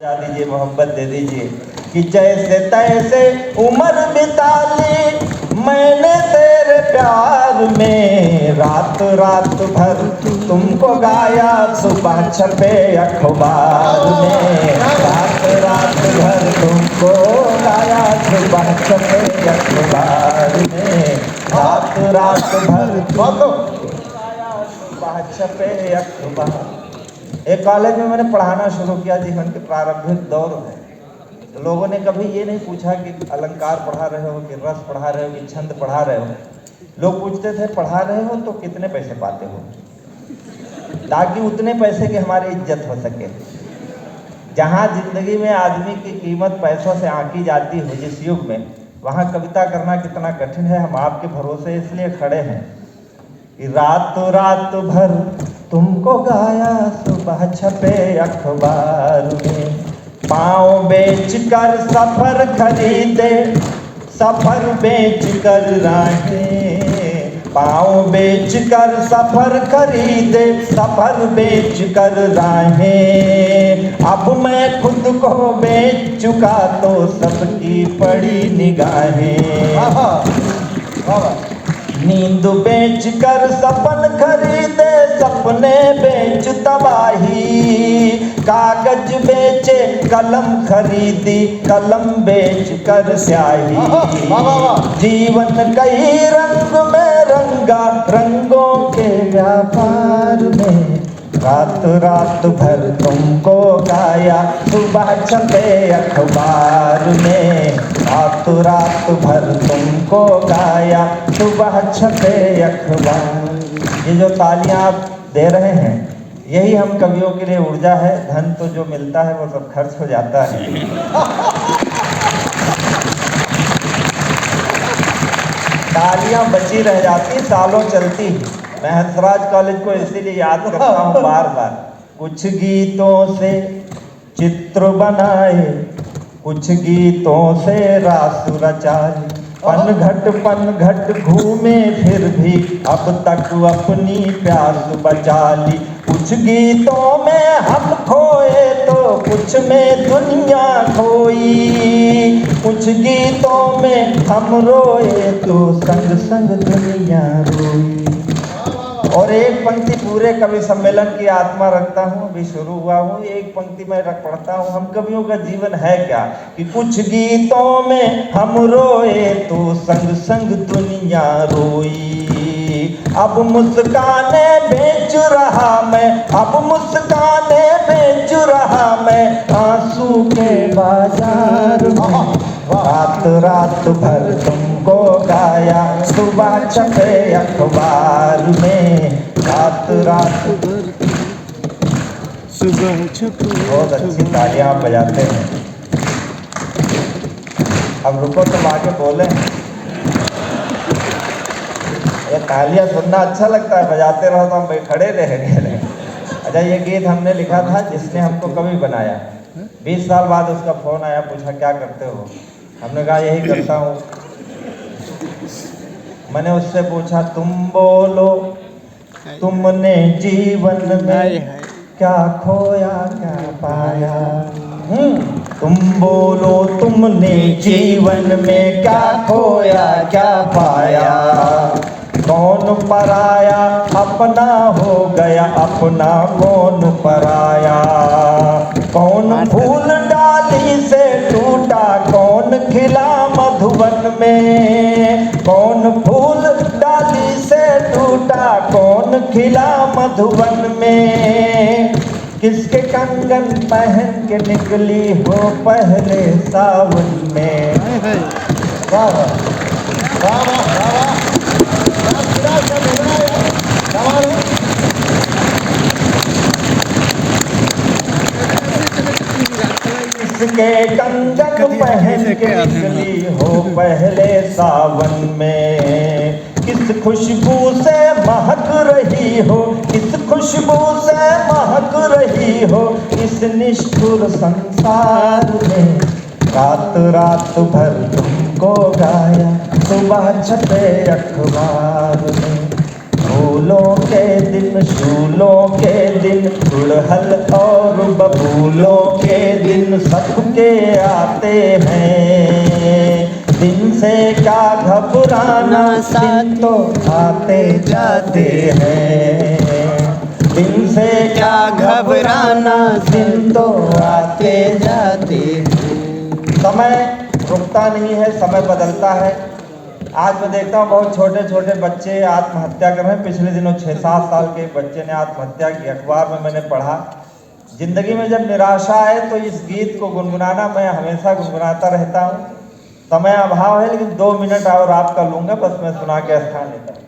दीजिए, मोहब्बत दे दीजिए कि जैसे तैसे उम्र बिता ली मैंने तेरे प्यार में। रात रात भर तुमको गाया सुबह छपे अखबार में। रात रात भर तुमको गाया सुबह छपे अखबार में। रात रात भर गाया सुबह छपे अखबार। एक कॉलेज में मैंने पढ़ाना शुरू किया, जीवन के प्रारंभिक दौर में। तो लोगों ने कभी ये नहीं पूछा कि अलंकार पढ़ा रहे हो कि रस पढ़ा रहे हो कि छंद पढ़ा रहे हो। लोग पूछते थे पढ़ा रहे हो तो कितने पैसे पाते हो, ताकि उतने पैसे की हमारी इज्जत हो सके। जहाँ जिंदगी में आदमी की कीमत पैसों से आंकी जाती है जिस युग में, वहाँ कविता करना कितना कठिन है। हम आपके भरोसे इसलिए खड़े हैं कि रात रात भर तुमको गाया सुबह छपे अखबार में। पाँव बेच कर सफर खरीदे, सफर बेच कर राहें। पाँव बेच कर सफर खरीदे, सफर बेच कर राहें। अब मैं खुद को बेच चुका तो सबकी पड़ी निगाहें। नींद बेच कर सपन खरीदे, सपने बेच तबाही। कागज बेचे कलम खरीदी, कलम बेच कर स्याही। जीवन कई रंग में रंगा, रंगों के व्यापार में। रात रात भर तुमको गाया सुबह छपे अखबार में। रात रात भर तुमको गाया सुबह छपे अखबार। ये जो तालियां आप दे रहे हैं, यही हम कवियों के लिए ऊर्जा है। धन तो जो मिलता है वो सब खर्च हो जाता है। तालियां बची रह जाती, सालों चलती। मैं हंसराज कॉलेज को इसीलिए याद करता हूँ बार बार। कुछ गीतों से चित्र बनाए, कुछ गीतों से रास रचा ली। पन घट घूमे फिर भी अब तक अपनी प्यास बचा ली। कुछ गीतों में हम खोए तो कुछ में दुनिया खोई। कुछ गीतों में हम रोए तो संग संग दुनिया रोई। और एक पंक्ति पूरे कवि सम्मेलन की आत्मा रखता हूँ, अभी शुरू हुआ हूँ, एक पंक्ति में रख पढ़ता हूँ। हम कवियों का जीवन है क्या कि कुछ गीतों में हम रोए तो संग संग दुनिया रोई। अब मुस्काने बेच रहा मैं, अब मुस्काने बेच रहा मैं आंसू के बाजार में। रात रात भर तुमको गाया सुबह छपे अखबार में। रात रात भर सुबह छपे। बहुत अच्छी तालियां आप बजाते हैं। अब रुको, तुम आगे बोले। ये तालियां सुनना अच्छा लगता है, बजाते रहो तो हम खड़े रहेंगे। अच्छा, ये गीत हमने लिखा था जिसने हमको कवि बनाया। 20 साल बाद उसका फोन आया, पूछा क्या करते हो। हमने कहा यही करता हूँ। मैंने उससे पूछा तुम बोलो, तुमने जीवन में क्या खोया क्या पाया। तुम बोलो तुमने जीवन में क्या खोया क्या पाया। कौन पराया अपना हो गया, अपना कौन पराया। कौन फूल डाली से टूटा, कौन खिला मधुवन में। कौन फूल डाली से टूटा, कौन खिला मधुवन में। किसके कंगन पहन के निकली हो पहले सावन में। वाह वाह वाह। किसके कंगन पहन के निकली हो पहले सावन में। किस खुशबू से महक रही हो, किस खुशबू से महक रही हो इस निष्ठुर संसार में। रात रात भर तुमको गाया सुबह छपे अखबार में। भूल फूलों के दिन, शूलों के दिन, गुड़हल और बबूलों के दिन सबके आते हैं। दिन से क्या घबराना, दिन तो आते जाते हैं। दिन से क्या घबराना, दिन तो आते जाते हैं। समय रुकता नहीं है, समय बदलता है। आज मैं देखता हूँ बहुत छोटे छोटे बच्चे आत्महत्या कर रहे हैं। पिछले दिनों 6-7 साल के एक बच्चे ने आत्महत्या की, अखबार में मैंने पढ़ा। जिंदगी में जब निराशा आए तो इस गीत को गुनगुनाना, मैं हमेशा गुनगुनाता रहता हूँ। समय अभाव है लेकिन 2 मिनट और आपका लूंगा, बस मैं सुना के स्थान लेता हूँ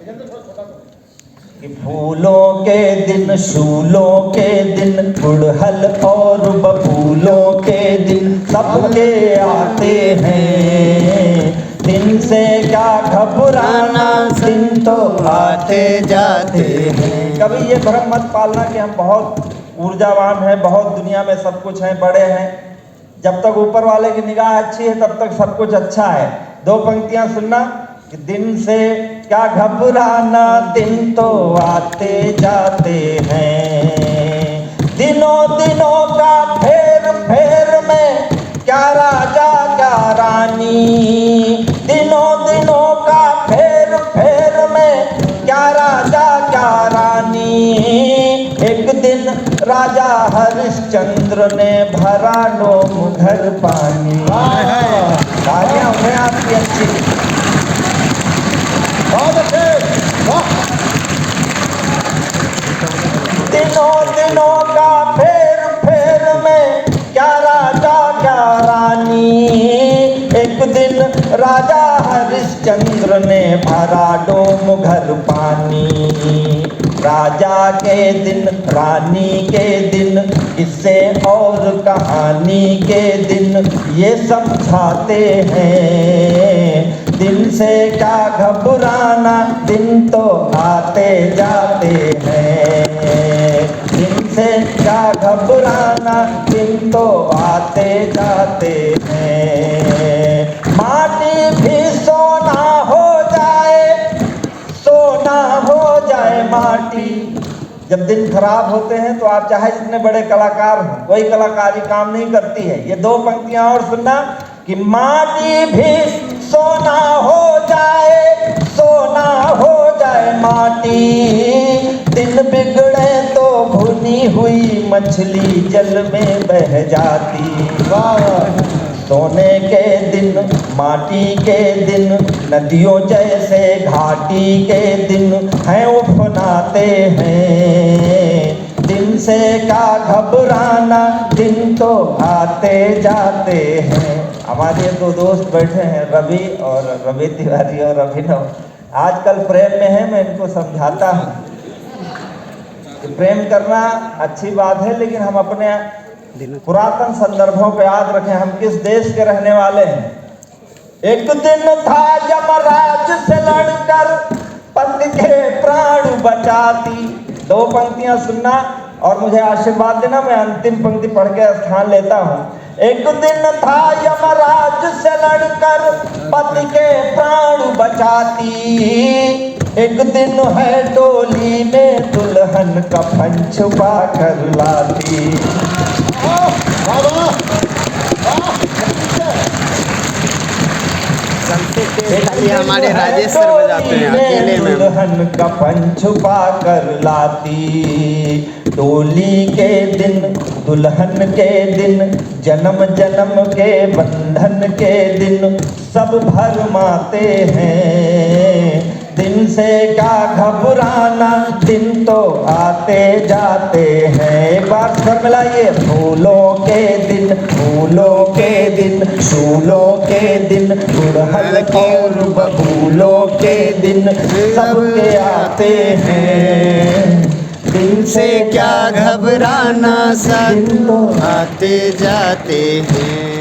कि फूलों के दिन, शूलों के दिन, गुड़हल और बबूलों के दिन सबके आते हैं। दिन से क्या घबराना, दिन तो आते जाते हैं। कभी ये भ्रम मत पालना कि हम बहुत ऊर्जावान हैं, बहुत दुनिया में सब कुछ हैं, बड़े हैं। जब तक ऊपर वाले की निगाह अच्छी है तब तक सब कुछ अच्छा है। 2 पंक्तियां सुनना कि दिन से क्या घबराना, दिन तो आते जाते हैं। दिनों दिनों का फेर फेर में क्या राजा क्या रानी, दिनों दिनों का फेर फेर में क्या राजा क्या रानी। एक दिन राजा हरिश्चंद्र ने भरा नोम घर पानी। तालियां उन्हें आपकी अच्छी, बहुत अच्छे। दिनों दिनों का फेर फेर में क्या राजा क्या रानी। एक दिन राजा हरिश्चंद्र ने भरा डोम घर पानी। राजा के दिन, रानी के दिन, किस्से और कहानी के दिन ये समझाते हैं। दिन से क्या घबराना, दिन तो आते जाते हैं। दिन से क्या घबराना, दिन तो आते जाते हैं। माटी भी सोना हो जाए, सोना हो जाए माटी। जब दिन खराब होते हैं तो आप चाहे जितने बड़े कलाकार हों, कोई कलाकारी काम नहीं करती है। ये 2 पंक्तियां और सुनना कि माटी भी सोना हो जाए, सोना हो जाए माटी। दिन बिगड़े तो भुनी हुई मछली जल में बह जाती। सोने के दिन, माटी के दिन, नदियों जैसे घाटी के दिन हैं उफनाते हैं। दिन से क्या घबराना, दिन तो आते जाते हैं। हमारे 2 दोस्त बैठे हैं, रवि और रवि तिवारी और अभिनव। आजकल प्रेम में है, मैं इनको समझाता हूँ कि प्रेम करना अच्छी बात है, लेकिन हम अपने पुरातन संदर्भों को याद रखें। हम किस देश के रहने वाले हैं। एक दिन था यमराज से लड़कर पति के प्राण बचाती। 2 पंक्तियां सुनना और मुझे आशीर्वाद देना। मैं अंतिम पंक्ति पढ़ के स्थान लेता हूँ। एक दिन था यमराज से लड़कर पति के प्राण बचाती। एक दिन है डोली में दुल्हन कफन छुपा कर लाती। हमारे राजेश सर बजाते हैं अकेले में। दुल्हन कफन छुपा कर लाती। डोली के दिन, दुल्हन के दिन, जन्म जन्म के बंधन के दिन सब भरमाते हैं। दिन से क्या घबराना, दिन तो आते जाते हैं। एक बार सब मिलाइए। फूलों के दिन, फूलों के दिन, शूलों के दिन, गुड़हल और बबूलों के दिन सबके आते हैं। दिन से क्या घबराना, सब आते जाते हैं।